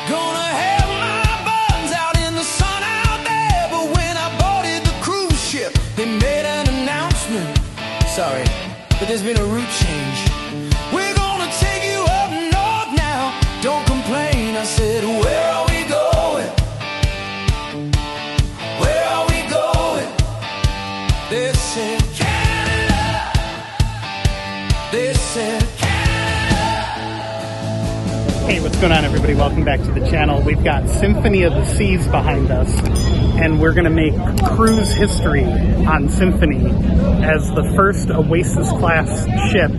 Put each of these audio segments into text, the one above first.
Gonna have my buns out in the sun out there, but when I boarded the cruise ship, they made an announcement. Sorry, but there's been a route change. We're gonna take you up north now. Don't complain. I said, where are we going? Where are we going? They said Canada. They said Hey, what's going on, everybody? Welcome back to the channel. We've got Symphony of the Seas behind us, and we're going to make cruise history on Symphony as the first Oasis-class ship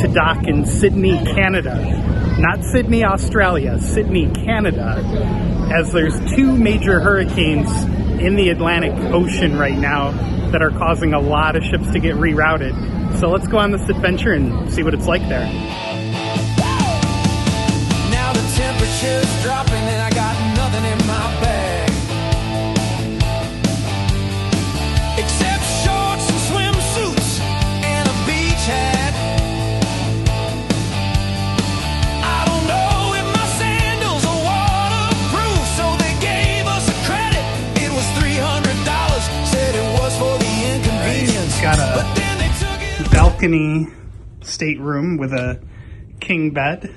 to dock in Sydney, Canada. Not Sydney, Australia, Sydney, Canada, as there's two major hurricanes in the Atlantic Ocean right now that are causing a lot of ships to get rerouted. So let's go on this adventure and see what it's like there. temperature's dropping and I got nothing in my bag except shorts and swimsuits and a beach hat. I don't know if my sandals are waterproof, so they gave us a credit. It was $300, said it was for the inconvenience. Got But then they took it balcony stateroom with a king bed.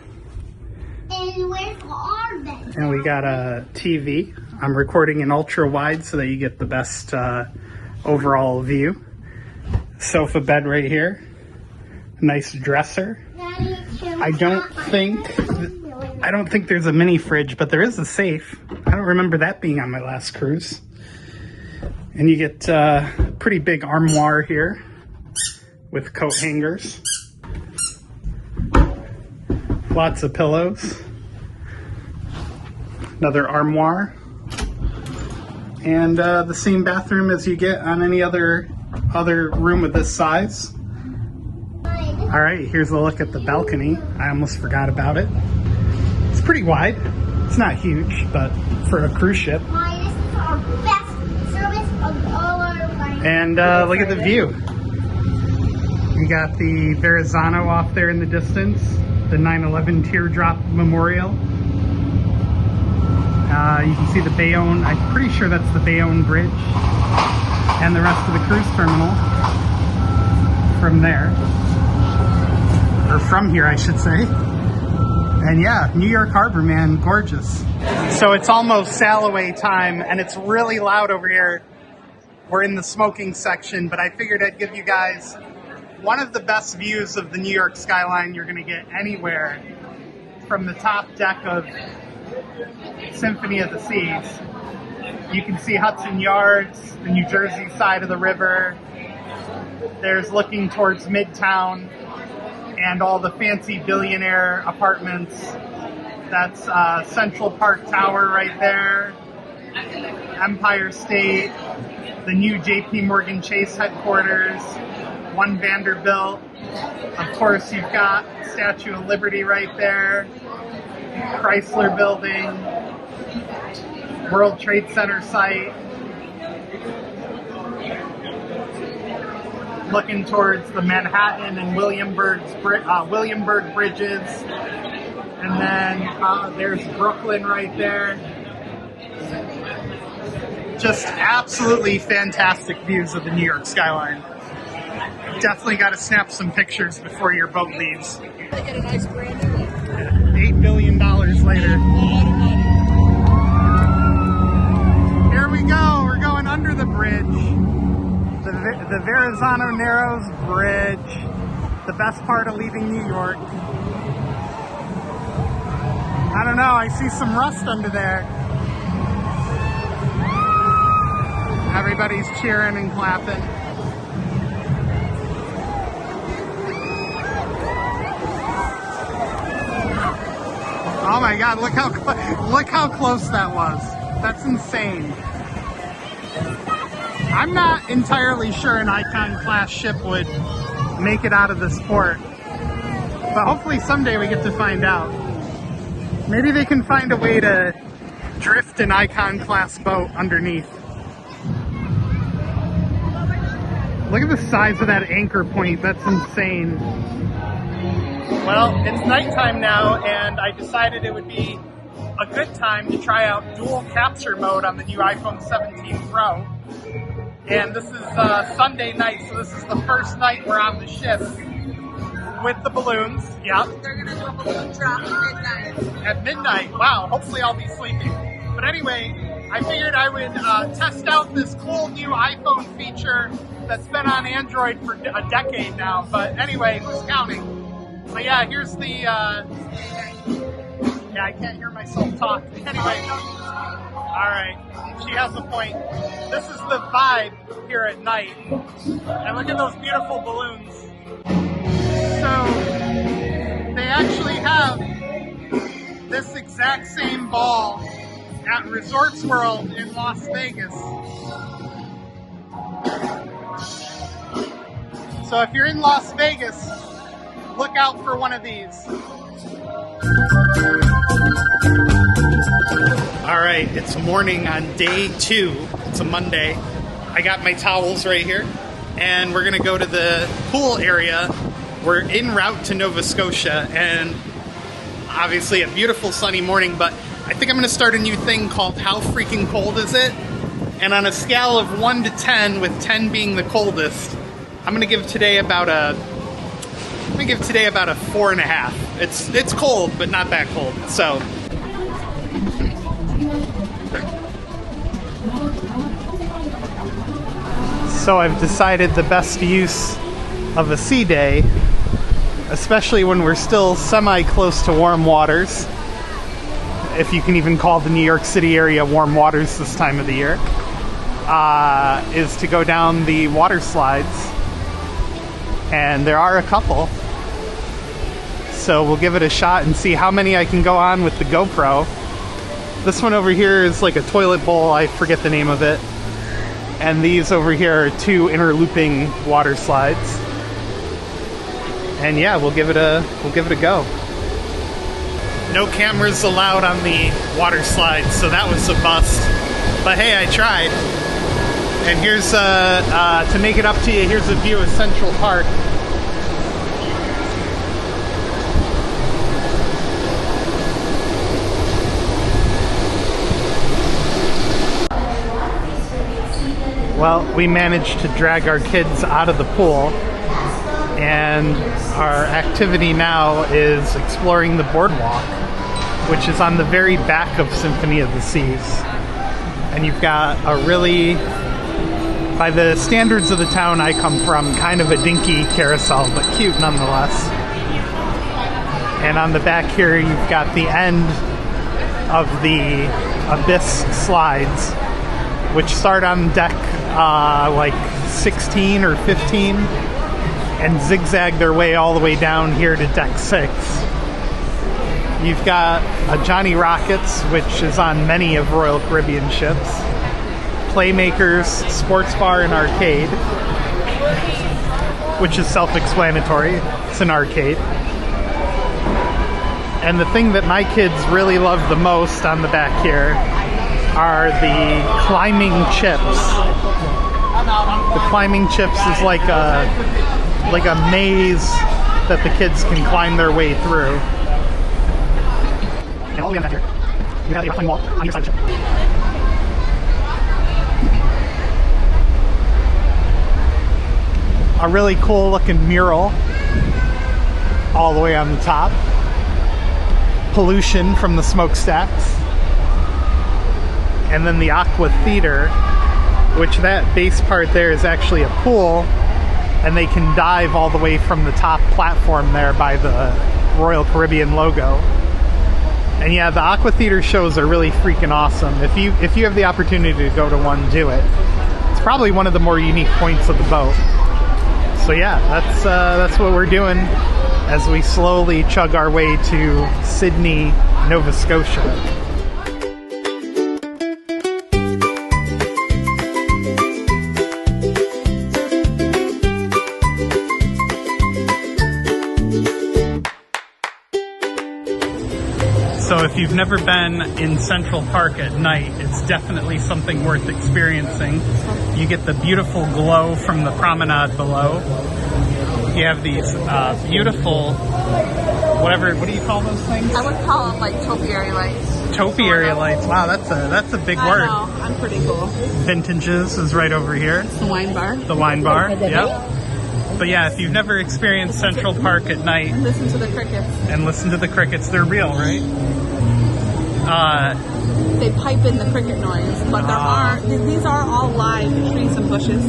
And we got a TV. I'm recording in ultra wide so that you get the best overall view. Sofa bed right here. Nice dresser. I don't think there's a mini fridge, but there is a safe. I don't remember that being on my last cruise. And you get a pretty big armoire here with coat hangers. Lots of pillows. Another armoire, and the same bathroom as you get on any other room of this size. All right, here's a look at the balcony. I almost forgot about it. It's pretty wide. It's not huge, but for a cruise ship. This is our best service of all our life. And look at the view. You got the Verrazano off there in the distance, the 9/11 teardrop memorial. You can see the Bayonne, I'm pretty sure that's the Bayonne Bridge, and the rest of the cruise terminal from there, or from here I should say. And yeah, New York Harbor, man, gorgeous. So it's almost sail away time, and it's really loud over here. We're in the smoking section, but I figured I'd give you guys one of the best views of the New York skyline you're gonna get anywhere from the top deck of Symphony of the Seas. You can see Hudson Yards, the New Jersey side of the river. There's looking towards Midtown and all the fancy billionaire apartments. That's Central Park Tower right there, Empire State, the new JP Morgan Chase headquarters, One Vanderbilt. Of course, you've got Statue of Liberty right there, Chrysler Building, World Trade Center site. Looking towards the Manhattan and Williamsburg bridges. And then there's Brooklyn right there. Just absolutely fantastic views of the New York skyline. Definitely got to snap some pictures before your boat leaves. $8 billion later. Here we go. We're going under the bridge. The Verrazano Narrows Bridge. The best part of leaving New York. I don't know. I see some rust under there. Everybody's cheering and clapping. Oh my God, look how close that was. That's insane. I'm not entirely sure an Icon class ship would make it out of this port, but hopefully someday we get to find out. Maybe they can find a way to drift an Icon class boat underneath. Look at the size of that anchor point, that's insane. Well, it's nighttime now, and I decided it would be a a good time to try out dual capture mode on the new iPhone 17 Pro. And this is Sunday night, so this is the first night we're on the ship with the balloons. Yep. They're gonna do a balloon drop at midnight. At midnight. Wow. Hopefully I'll be sleeping. But anyway, I figured I would test out this cool new iPhone feature that's been on Android for a decade now. But anyway, who's counting? But yeah, here's the. Yeah, I can't hear myself talk. Anyway. All right. She has a point. This is the vibe here at night. And look at those beautiful balloons. So they actually have this exact same ball at Resorts World in Las Vegas. So if you're in Las Vegas, look out for one of these. All right, it's morning on day 2. It's a Monday. I got my towels right here, and we're gonna go to the pool area. We're en route to Nova Scotia, and obviously a beautiful sunny morning, but I think I'm gonna start a new thing called How Freaking Cold Is It? And on a scale of 1 to 10, with 10 being the coldest, I'm gonna give today about a 4.5. It's cold, but not that cold. So I've decided the best use of a sea day, especially when we're still semi-close to warm waters, if you can even call the New York City area warm waters this time of the year, is to go down the water slides. And there are a couple. So we'll give it a shot and see how many I can go on with the GoPro. This one over here is like a toilet bowl, I forget the name of it. And these over here are 2 interlooping water slides. And yeah, we'll give it a go. No cameras allowed on the water slides, so that was a bust. But hey, I tried. And here's to make it up to you, here's a view of Central Park. Well, we managed to drag our kids out of the pool, and our activity now is exploring the boardwalk, which is on the very back of Symphony of the Seas. And you've got a really, by the standards of the town I come from, kind of a dinky carousel, but cute nonetheless. And on the back here, you've got the end of the Abyss slides, which start on deck like 16 or 15 and zigzag their way all the way down here to deck 6. You've got a Johnny Rockets, which is on many of Royal Caribbean ships, Playmakers, sports bar and arcade, which is self-explanatory. It's an arcade. And the thing that my kids really love the most on the back here are the climbing chips. The climbing chips is like a maze that the kids can climb their way through. And all the way on back here, you have a climbing wall on your side of the ship. A really cool looking mural all the way on the top. Pollution from the smokestacks. And then the Aqua Theater, which that base part there is actually a pool, and they can dive all the way from the top platform there by the Royal Caribbean logo. And yeah, the Aqua Theater shows are really freaking awesome. If you have the opportunity to go to one, do it. It's probably one of the more unique points of the boat. So yeah, that's what we're doing as we slowly chug our way to Sydney, Nova Scotia. So if you've never been in Central Park at night, it's definitely something worth experiencing. You get the beautiful glow from the promenade below. You have these beautiful, what do you call those things? I would call them like topiary lights. Topiary lights. Wow, that's a big I word. know. I'm pretty cool. Vintages is right over here. The wine bar. The wine bar. Yep. But yeah, if you've never experienced Central Park at night Listen to the crickets. and listen to the crickets, they're real, right? They pipe in the cricket noise, but these are all live trees and bushes.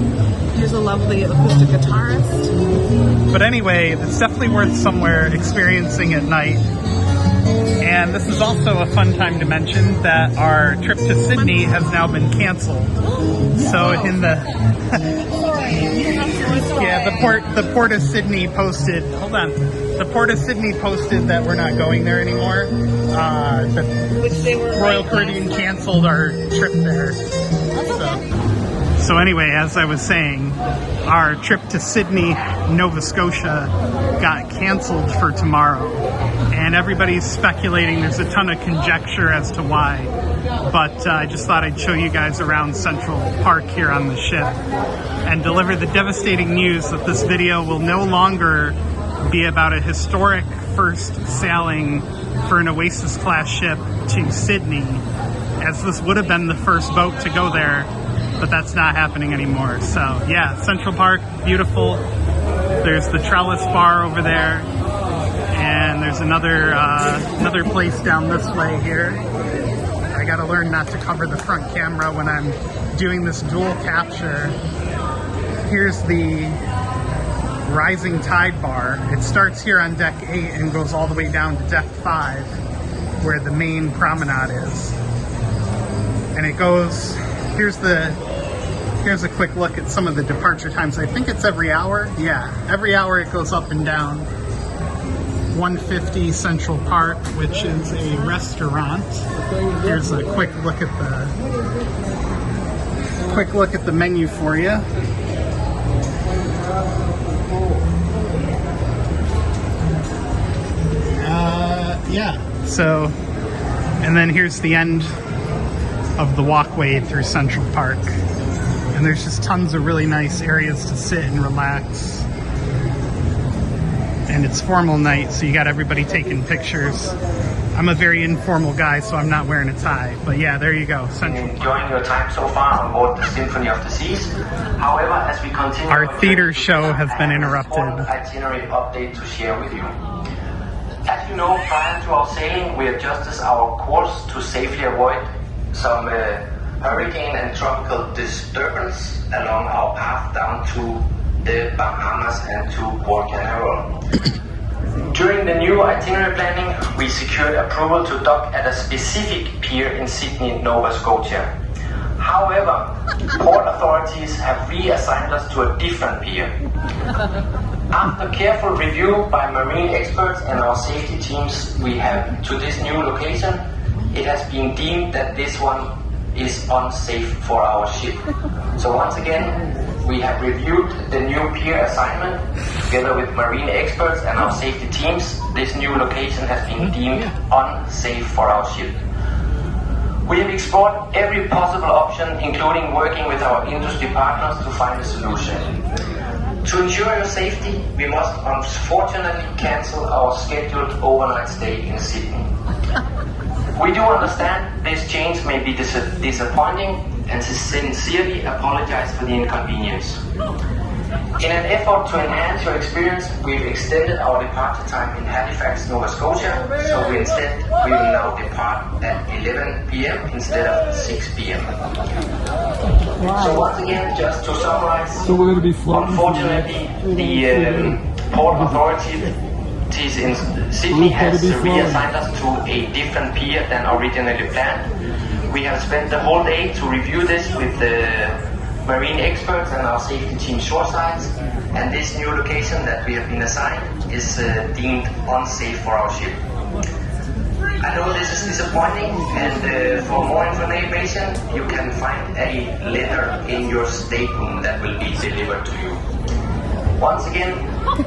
Here's a lovely acoustic guitarist. But anyway, it's definitely worth somewhere experiencing at night. And this is also a fun time to mention that our trip to Sydney has now been canceled. So in the the Port of Sydney posted. Hold on, the Port of Sydney posted that we're not going there anymore. Which they were Royal Caribbean canceled our trip there. So anyway, as I was saying, our trip to Sydney, Nova Scotia got canceled for tomorrow. And everybody's speculating, there's a ton of conjecture as to why. But I just thought I'd show you guys around Central Park here on the ship and deliver the devastating news that this video will no longer be about a historic first sailing for an Oasis class ship to Sydney, as this would have been the first boat to go there, but that's not happening anymore. So yeah, Central Park, beautiful. There's the Trellis Bar over there, and there's another place down this way here. I gotta learn not to cover the front camera when I'm doing this dual capture. Here's the Rising Tide Bar. It starts here on deck 8 and goes all the way down to deck 5, where the main promenade is. And it goes, here's a quick look at some of the departure times. I think it's every hour. Yeah, every hour it goes up and down. 150 Central Park, which is a restaurant. Here's a quick look at the menu for you. Yeah. So, and then here's the end of the walkway through Central Park. And there's just tons of really nice areas to sit and relax. And it's formal night, so you got everybody taking pictures. I'm a very informal guy, so I'm not wearing a tie. But yeah, there you go, Central Park. Enjoying your time so far on board the Symphony of the Seas. However, as we continue, Our theater show has been interrupted. Itinerary update to share with you. As you know, prior to our sailing, we adjusted our course to safely avoid some hurricane and tropical disturbance along our path down to the Bahamas and to Port Canaveral. During the new itinerary planning, we secured approval to dock at a specific pier in Sydney, Nova Scotia. However, port authorities have reassigned us to a different pier. After careful review by marine experts and our safety teams we have to this new location, it has been deemed that this one is unsafe for our ship. So once again, we have reviewed the new pier assignment together with marine experts and our safety teams. This new location has been deemed unsafe for our ship. We have explored every possible option, including working with our industry partners to find a solution. To ensure your safety, we must unfortunately cancel our scheduled overnight stay in Sydney. We do understand this change may be disappointing and sincerely apologize for the inconvenience. In an effort to enhance your experience, we've extended our departure time in Halifax, Nova Scotia, so we will now depart at 11 p.m. instead of 6 p.m. So once again, just to summarize, unfortunately, the port authorities in Sydney has reassigned us to a different pier than originally planned. We have spent the whole day to review this with the marine experts and our safety team shoresides, and this new location that we have been assigned is deemed unsafe for our ship. I know this is disappointing, and for more information you can find a letter in your stateroom that will be delivered to you. Once again,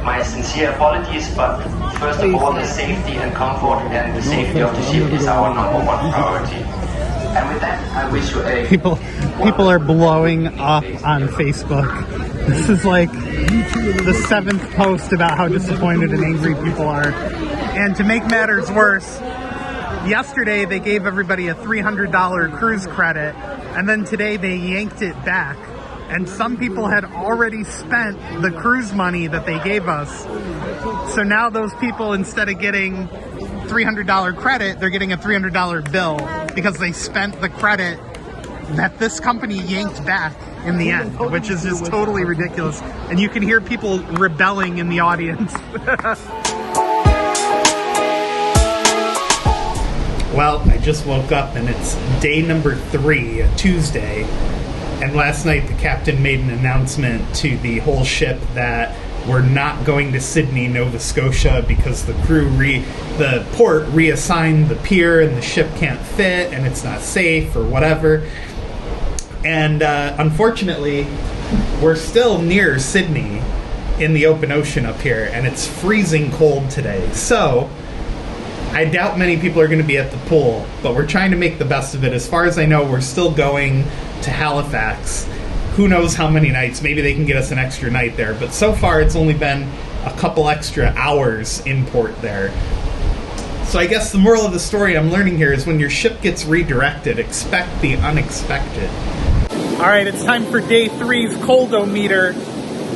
my sincere apologies, but first of all, the safety and comfort and the safety of the ship is our number one priority. And with that, I wish you a... People are blowing up on Facebook. This is like the 7th post about how disappointed and angry people are. And to make matters worse, yesterday they gave everybody a $300 cruise credit, and then today they yanked it back. And some people had already spent the cruise money that they gave us. So now those people, instead of getting $300 credit, they're getting a $300 bill because they spent the credit that this company yanked back in the end, which is just totally ridiculous. And you can hear people rebelling in the audience. Well, I just woke up and it's day number 3, Tuesday. And last night the captain made an announcement to the whole ship that we're not going to Sydney, Nova Scotia, because the port reassigned the pier and the ship can't fit and it's not safe or whatever. And unfortunately, we're still near Sydney in the open ocean up here, and it's freezing cold today. So I doubt many people are going to be at the pool, but we're trying to make the best of it. As far as I know, we're still going to Halifax. Who knows how many nights? Maybe they can get us an extra night there. But so far, it's only been a couple extra hours in port there. So I guess the moral of the story I'm learning here is when your ship gets redirected, expect the unexpected. All right, it's time for day 3's coldometer.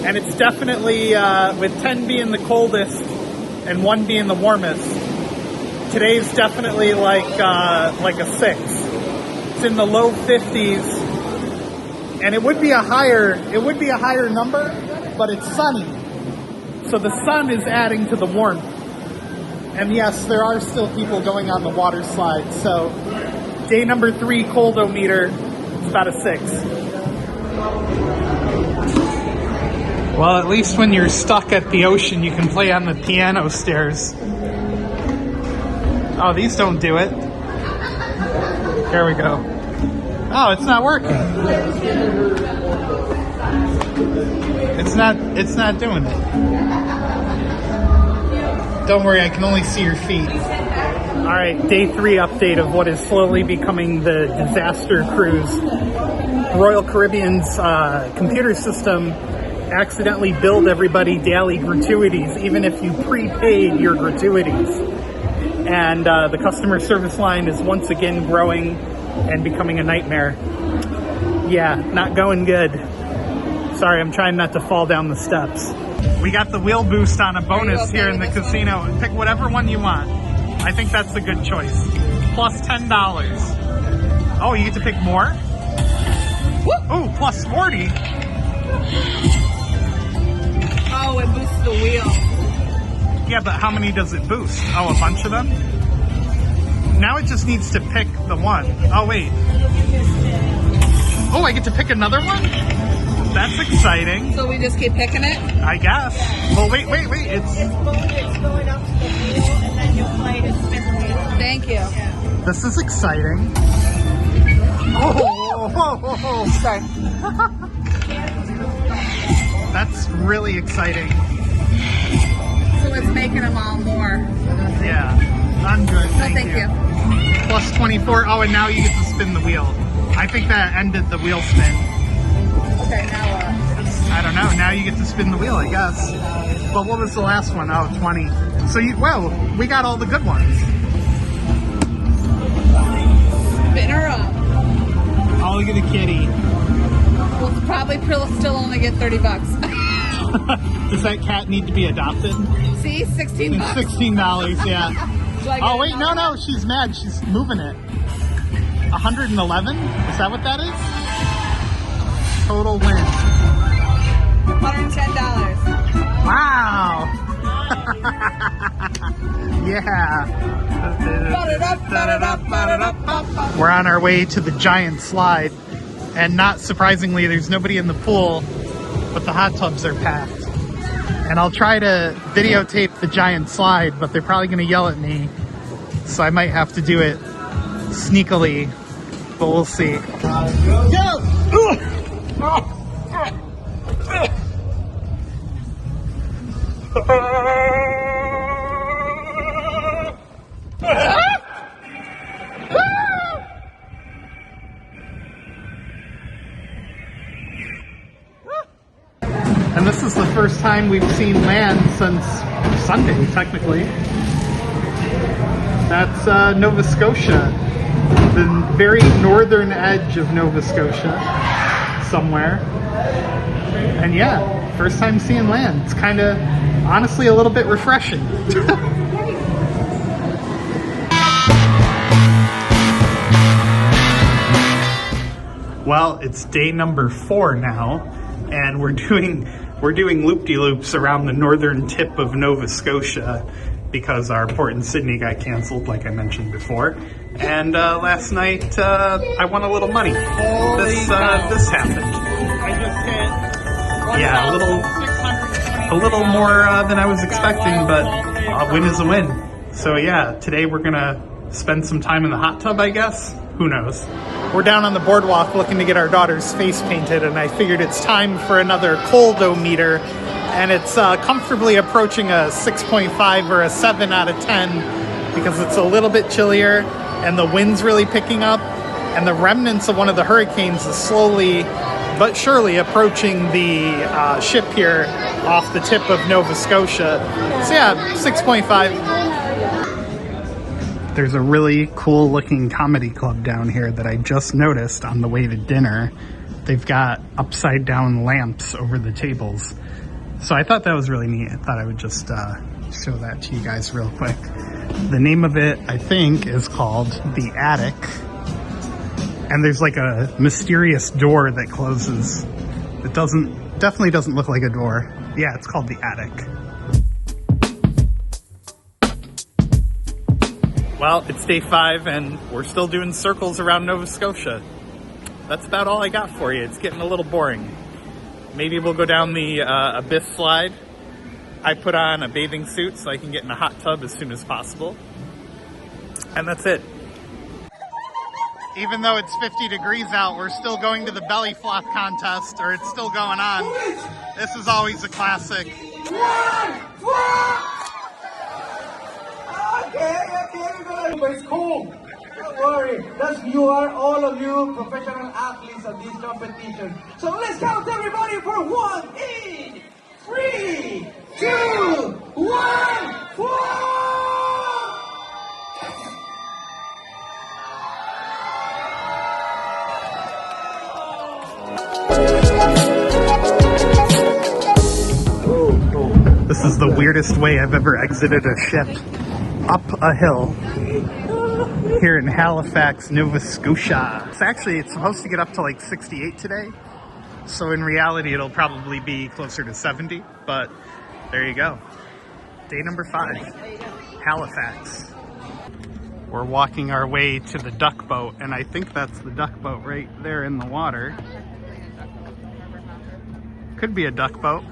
And it's definitely, with 10 being the coldest and 1 being the warmest, today's definitely like a 6. It's in the low 50s. And it would be a higher number, but it's sunny. So the sun is adding to the warmth. And yes, there are still people going on the water slide. So day number 3 coldometer is about a 6. Well, at least when you're stuck at the ocean, you can play on the piano stairs. Oh, these don't do it. There we go. Oh, it's not working. It's not doing it. Don't worry, I can only see your feet. All right, day 3 update of what is slowly becoming the disaster cruise. Royal Caribbean's computer system accidentally billed everybody daily gratuities, even if you prepaid your gratuities. And the customer service line is once again growing and becoming a nightmare. Yeah, not going good. Sorry, I'm trying not to fall down the steps. We got the wheel boost on a bonus here in the casino. Pick whatever one you want. I think that's a good choice. Plus $10. Oh, you get to pick more? Ooh, plus 40. Oh, it boosts the wheel. Yeah, but how many does it boost? Oh, a bunch of them? Now it just needs to pick the one. Oh, wait. Oh, I get to pick another one? That's exciting. So we just keep picking it? I guess. Well, wait. It's going up to the wheel, and then you play to spin the wheel. Thank you. This is exciting. Oh. Sorry. That's really exciting. So it's making them all more. Yeah. I'm good. Thank you. Plus 24. Oh, and now you get to spin the wheel. I think that ended the wheel spin. Okay, now what? I don't know. Now you get to spin the wheel, I guess. But what was the last one? Oh, 20. So, we got all the good ones. Spin her up. Oh, look at the kitty. We'll probably still only get $30. Does that cat need to be adopted? See, $16. $16, yeah. Oh, wait, no, $1? she's mad. She's moving it. 111? Is that what that is? Total win. $110. Wow. Yeah. We're on our way to the giant slide. And not surprisingly, there's nobody in the pool, but the hot tubs are packed. And I'll try to videotape the giant slide, but they're probably going to yell at me. So I might have to do it sneakily, but we'll see. And this is the first time we've seen land since Sunday, technically. That's Nova Scotia, the very northern edge of Nova Scotia, somewhere. And yeah, first time seeing land. It's kind of, honestly, a little bit refreshing. Well, it's day number 4 now, and we're doing loop-de-loops around the northern tip of Nova Scotia because our port in Sydney got canceled, like I mentioned before. And last night I won a little money. This happened. I just hit Yeah, a little more than I was expecting, but a win is a win. So yeah, today we're gonna spend some time in the hot tub, I guess. Who knows? We're down on the boardwalk looking to get our daughter's face painted, and I figured it's time for another coldometer, and it's comfortably approaching a 6.5 or a 7 out of 10 because it's a little bit chillier and the wind's really picking up, and the remnants of one of the hurricanes is slowly but surely approaching the ship here off the tip of Nova Scotia. So yeah, 6.5. There's a really cool looking comedy club down here that I just noticed on the way to dinner. They've got upside down lamps over the tables. So I thought that was really neat. I thought I would just show that to you guys real quick. The name of it, I think, is called The Attic. And there's like a mysterious door that closes. It definitely doesn't look like a door. Yeah, it's called The Attic. Well, it's day 5 and we're still doing circles around Nova Scotia. That's about all I got for you. It's getting a little boring. Maybe we'll go down the Abyss slide. I put on a bathing suit so I can get in a hot tub as soon as possible. And that's it. Even though it's 50 degrees out, we're still going to the belly flop contest, or it's still going on. This is always a classic. Okay, but it's cool. Don't worry. You are all of you professional athletes of this competition. So let's count everybody for 1, 3, 2, 1, 4. This is the weirdest way I've ever exited a ship. Up a hill here in Halifax, Nova Scotia. It's supposed to get up to like 68 today. So in reality, it'll probably be closer to 70, but there you go. Day number 5, Halifax. We're walking our way to the duck boat, and I think that's the duck boat right there in the water. Could be a duck boat.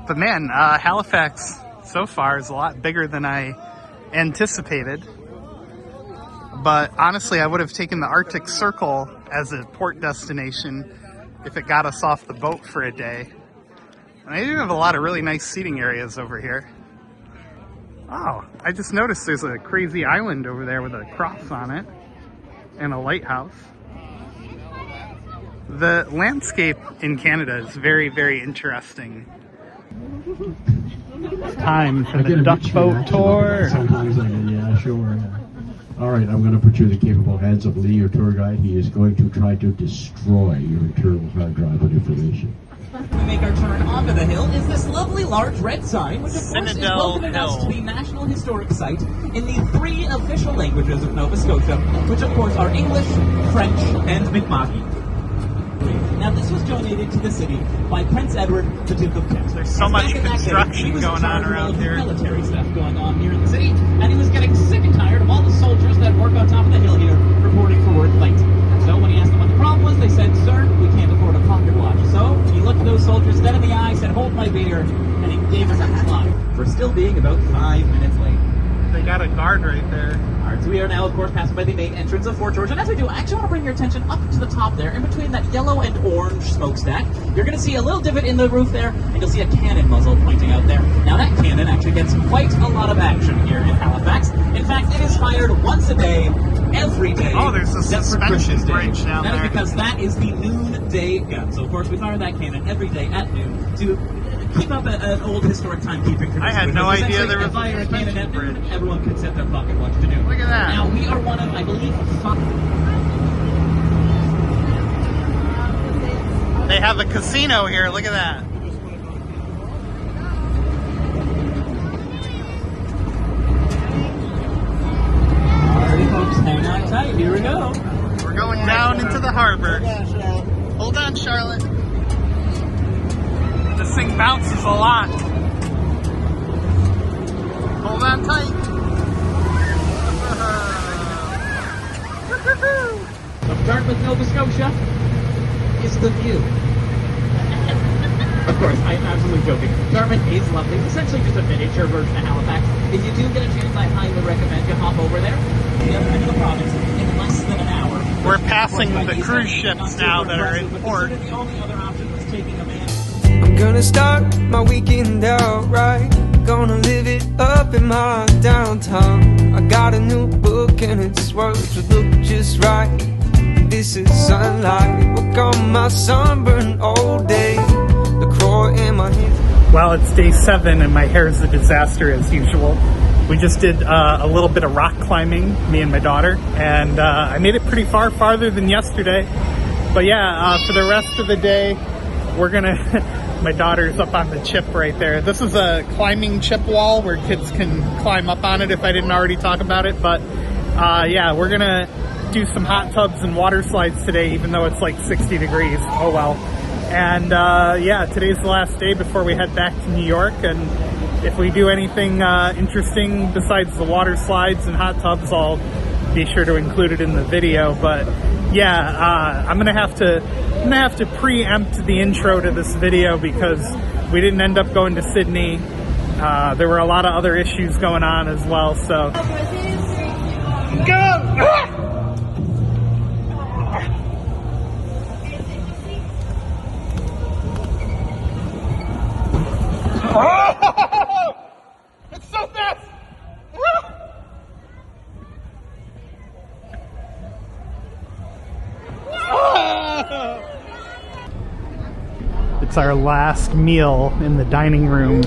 But man, Halifax so far is a lot bigger than I anticipated. But honestly, I would have taken the Arctic Circle as a port destination if it got us off the boat for a day. And they do have a lot of really nice seating areas over here. Oh, I just noticed there's a crazy island over there with a cross on it and a lighthouse. The landscape in Canada is very, very interesting. It's time for the duck boat tour. Sometimes I go, yeah, sure. All right, I'm going to put you in the capable hands of Lee, your tour guide. He is going to try to destroy your internal hard drive with information. We make our turn onto the hill is this lovely large red sign, which of course is Citadel welcoming us Hill. to the National Historic Site in the 3 official languages of Nova Scotia, which of course are English, French, and Mi'kmaq. Now this was donated to the city by Prince Edward, the Duke of Kent. There's so much construction he was going in charge on of all around the here. military stuff going on here in the city, and he was getting sick and tired of all the soldiers that work on top of the hill here reporting for work late. So when he asked them what the problem was, they said, "Sir, we can't afford a pocket watch." So he looked at those soldiers dead in the eye, said, "Hold my beer," and he gave us a headlock for still being about 5 minutes late. They got a guard right there. Alright, so we are now, of course, passing by the main entrance of Fort George. And as we do, I actually want to bring your attention up to the top there, in between that yellow and orange smokestack. You're going to see a little divot in the roof there, and you'll see a cannon muzzle pointing out there. Now, that cannon actually gets quite a lot of action here in Halifax. In fact, it is fired once a day, every day. Oh, there's a except for suspension Christmas Day. bridge down That there. is because that is the noonday gun. So, of course, we fire that cannon every day at noon to keep up an old historic timekeeping tradition. I had no idea there was a fire a cannon at bridge. noon. Everyone could set their clock and what to do. Look at that. Now, we are one of, I believe, 5. They have a casino here. Look at that. Alrighty, folks, hang on tight. Here we go. We're going down into the harbor. Hold on, Charlotte. This thing bounces a lot. Hold on tight. Of Dartmouth, Nova Scotia is the view. Of course, I'm absolutely joking. Dartmouth is lovely. It's essentially just a miniature version of Halifax. If you do get a chance, I highly recommend you hop over there. The other end of the province in less than an hour. We're passing the cruise ships now that are in port. The only other option was taking a man. I'm gonna start my weekend out right. Gonna live it up in my downtown. I got a new book and its words would look just right. This is sunlight. Look on my sunburned old day. The crow in my head. Well, it's day 7 and my hair is a disaster as usual. We just did a little bit of rock climbing, me and my daughter, and I made it pretty far, farther than yesterday. But yeah, for the rest of the day, we're gonna, my daughter's up on the chip right there. This is a climbing chip wall where kids can climb up on it if I didn't already talk about it. But yeah, we're gonna do some hot tubs and water slides today, even though it's like 60 degrees. Oh well. And yeah, today's the last day before we head back to New York. And if we do anything interesting besides the water slides and hot tubs, I'll be sure to include it in the video. But yeah, I'm gonna have to preempt the intro to this video because we didn't end up going to Sydney. There were a lot of other issues going on as well. So go. Oh! It's so fast! It's our last meal in the dining room.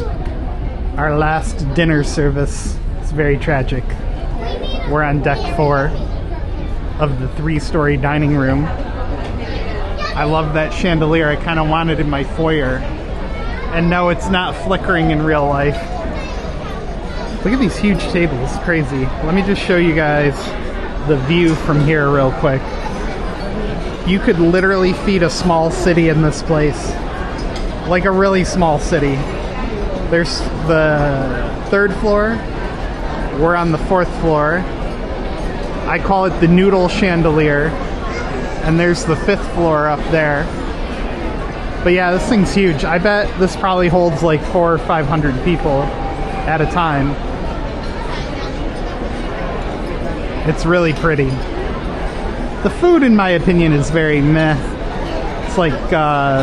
Our last dinner service. It's very tragic. We're on deck 4 of the 3-story dining room. I love that chandelier. I kind of want it in my foyer. And no, it's not flickering in real life. Look at these huge tables, crazy. Let me just show you guys the view from here real quick. You could literally feed a small city in this place. Like a really small city. There's the 3rd floor. We're on the 4th floor. I call it the noodle chandelier. And there's the 5th floor up there. But yeah, this thing's huge. I bet this probably holds like 400 or 500 people at a time. It's really pretty. The food, in my opinion, is very meh. It's like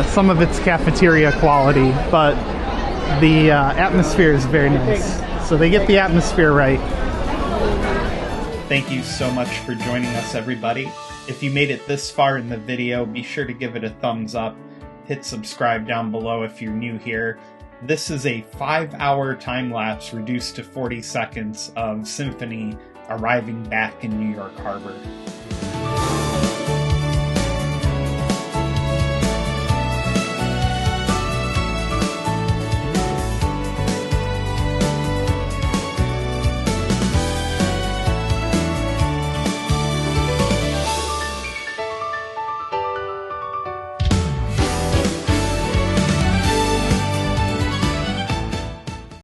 some of it's cafeteria quality, but the atmosphere is very nice. So they get the atmosphere right. Thank you so much for joining us, everybody. If you made it this far in the video, be sure to give it a thumbs up. Hit subscribe down below if you're new here. This is a 5-hour time-lapse reduced to 40 seconds of Symphony arriving back in New York Harbor.